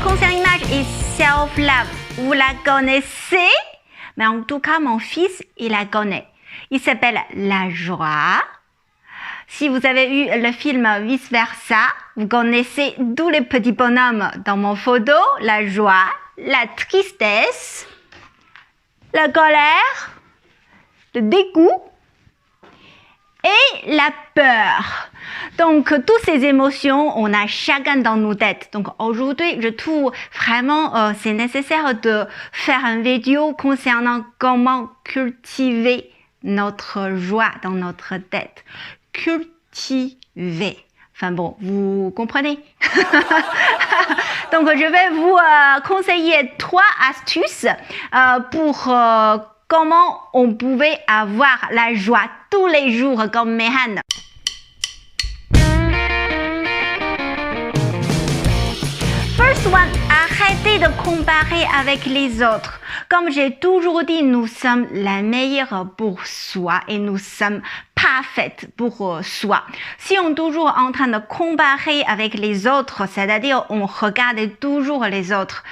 concert image et self-love, vous la connaissez? Mais en tout cas, mon fils, il la connaît. Il s'appelle La Joie. Si vous avez eu le film Vice Versa, vous connaissez tous les petits bonhommes dans mon photo. La joie, la tristesse, la colère, le dégoût et la peur. Donc, toutes ces émotions, on a chacun dans nos têtes. Donc, aujourd'hui, je trouve vraiment c'est nécessaire de faire une vidéo concernant comment cultiver notre joie dans notre tête. Cultiver. Enfin bon, vous comprenez? Donc, je vais vous conseiller 3 astuces pour comment on pouvait avoir la joie tous les jours comme Mehan. First one, arrêtez de comparer avec les autres. Comme j'ai toujours dit, nous sommes la meilleure pour soi et nous sommes parfaites pour soi. Si on est toujours en train de comparer avec les autres, c'est-à-dire on regarde toujours les autres,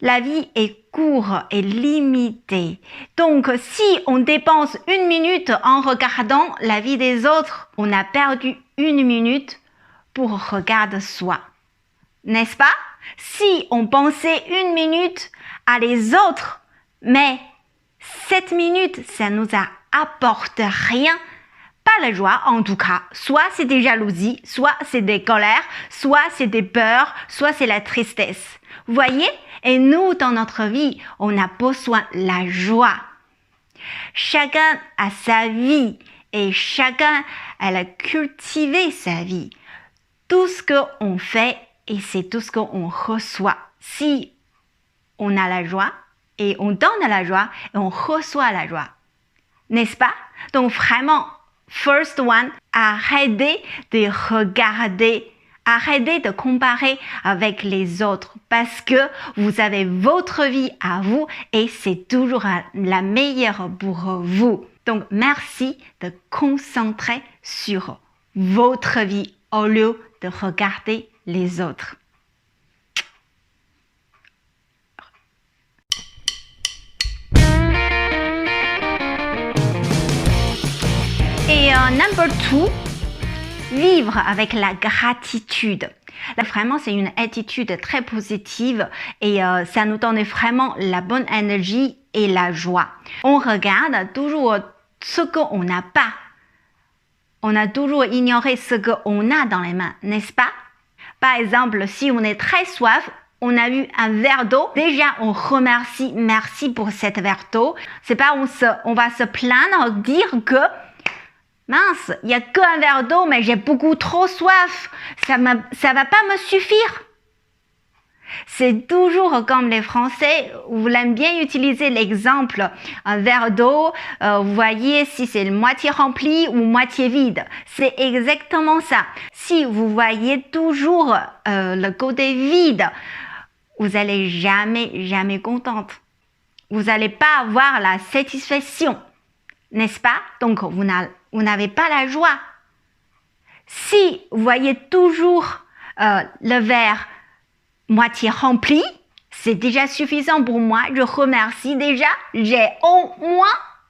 la vie est courte et limitée. Donc, si on dépense 1 minute en regardant la vie des autres, on a perdu 1 minute pour regarder soi. N'est-ce pas? Si on pensait 1 minute à les autres, mais 7 minutes, ça nous apporte rien, pas la joie en tout cas. Soit c'est des jalousies, soit c'est des colères, soit c'est des peurs, soit c'est la tristesse. Vous voyez? Et nous, dans notre vie, on a besoin de la joie. Chacun a sa vie et chacun a cultivé sa vie. Tout ce qu'on fait, et c'est tout ce qu'on reçoit. Si on a la joie, et on donne la joie, et on reçoit la joie. N'est-ce pas? Donc vraiment, first one, arrêtez de regarder, arrêtez de comparer avec les autres parce que vous avez votre vie à vous et c'est toujours la meilleure pour vous. Donc merci de concentrer sur votre vie au lieu de regarder les autres. Et number 2, vivre avec la gratitude. Là, vraiment, c'est une attitude très positive et ça nous donne vraiment la bonne énergie et la joie. On regarde toujours ce qu'on n'a pas. On a toujours ignoré ce qu'on a dans les mains, n'est-ce pas? Par exemple, si on est très soif, on a eu un verre d'eau. Déjà, on remercie, merci pour cette verre d'eau. C'est pas on va se plaindre, dire que mince, il n'y a qu'un verre d'eau, mais j'ai beaucoup trop soif. Ça va pas me suffire. C'est toujours comme les Français, vous l'aimez bien utiliser l'exemple, un verre d'eau, vous voyez si c'est moitié rempli ou moitié vide. C'est exactement ça. Si vous voyez toujours le côté vide, vous n'allez jamais contente. Vous n'allez pas avoir la satisfaction, n'est-ce pas? Donc, vous n'avez pas la joie. Si vous voyez toujours le verre moitié rempli, c'est déjà suffisant pour moi. Je remercie déjà. J'ai au moins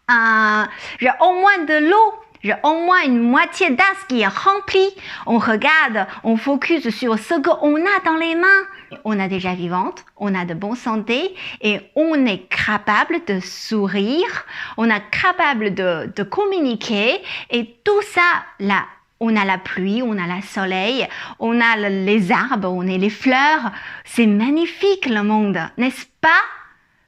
de l'eau. J'ai au moins une moitié d'as qui est remplie. On regarde, on focus sur ce qu'on a dans les mains. On a déjà vivante, on a de bonne santé et on est capable de sourire. On est capable de communiquer et tout ça là. On a la pluie, on a le soleil, on a les arbres, on a les fleurs. C'est magnifique le monde, n'est-ce pas?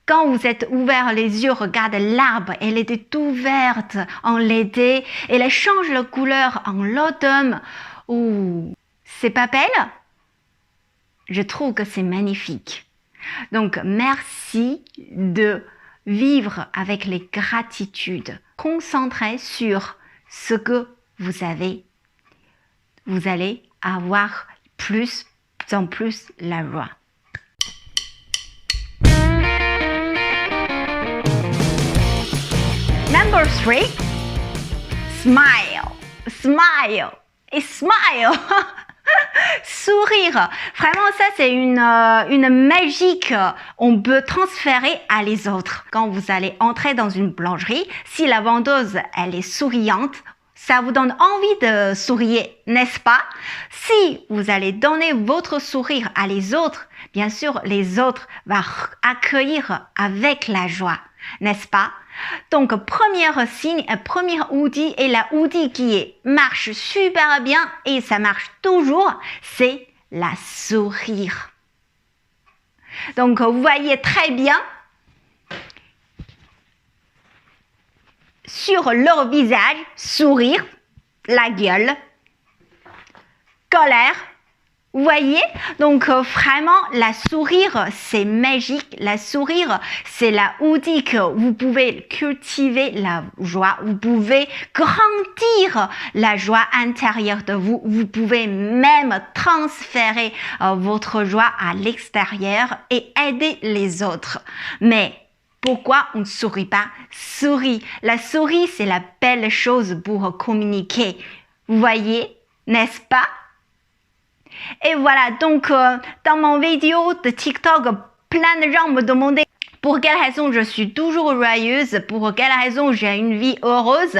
Quand vous êtes ouvert les yeux, regardez l'arbre, elle était toute verte en l'été, et elle change de couleur en l'automne. Oh, c'est pas belle? Je trouve que c'est magnifique. Donc, merci de vivre avec les gratitudes. Concentrez sur ce que vous avez. Vous allez avoir plus en plus la joie. Number 3, smile. Smile. Et smile. Sourire, vraiment ça c'est une magie qu'on peut transférer à les autres. Quand vous allez entrer dans une boulangerie, si la vendeuse elle est souriante, ça vous donne envie de sourire, n'est-ce pas? Si vous allez donner votre sourire à les autres, bien sûr, les autres vont accueillir avec la joie, n'est-ce pas? Donc, premier signe, premier outil et la outil qui marche super bien et ça marche toujours, c'est la sourire. Donc, vous voyez très bien sur leur visage, sourire, la gueule, colère. Vous voyez? Donc vraiment, la sourire, c'est magique. La sourire, c'est la outil que vous pouvez cultiver la joie. Vous pouvez grandir la joie intérieure de vous. Vous pouvez même transférer votre joie à l'extérieur et aider les autres. Mais pourquoi on ne sourit pas? Souris. La souris, c'est la belle chose pour communiquer. Vous voyez, n'est-ce pas? Et voilà, donc dans mon vidéo de TikTok, plein de gens me demandaient pour quelle raison je suis toujours joyeuse, pour quelle raison j'ai une vie heureuse.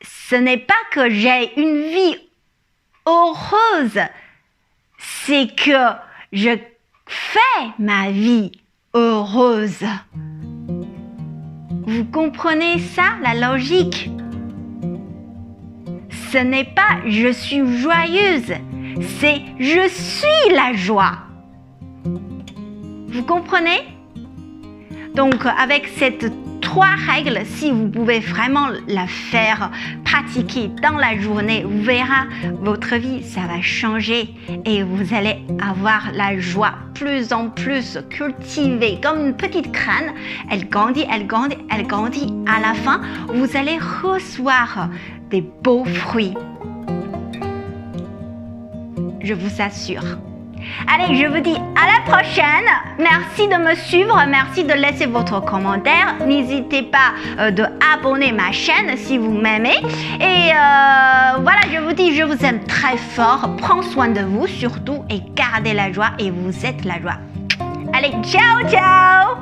Ce n'est pas que j'ai une vie heureuse, c'est que je fais ma vie heureuse. Vous comprenez ça, la logique? Ce n'est pas je suis joyeuse, c'est je suis la joie. Vous comprenez? Donc avec ces 3 règles, si vous pouvez vraiment la faire pratiquer dans la journée, vous verrez votre vie, ça va changer et vous allez avoir la joie plus en plus cultivée comme une petite graine. Elle grandit, elle grandit, elle grandit. À la fin, vous allez recevoir des beaux fruits. Je vous assure. Allez, je vous dis à la prochaine. Merci de me suivre. Merci de laisser votre commentaire. N'hésitez pas de abonner ma chaîne si vous m'aimez. Et voilà, je vous dis, je vous aime très fort. Prends soin de vous surtout et gardez la joie et vous êtes la joie. Allez, ciao, ciao!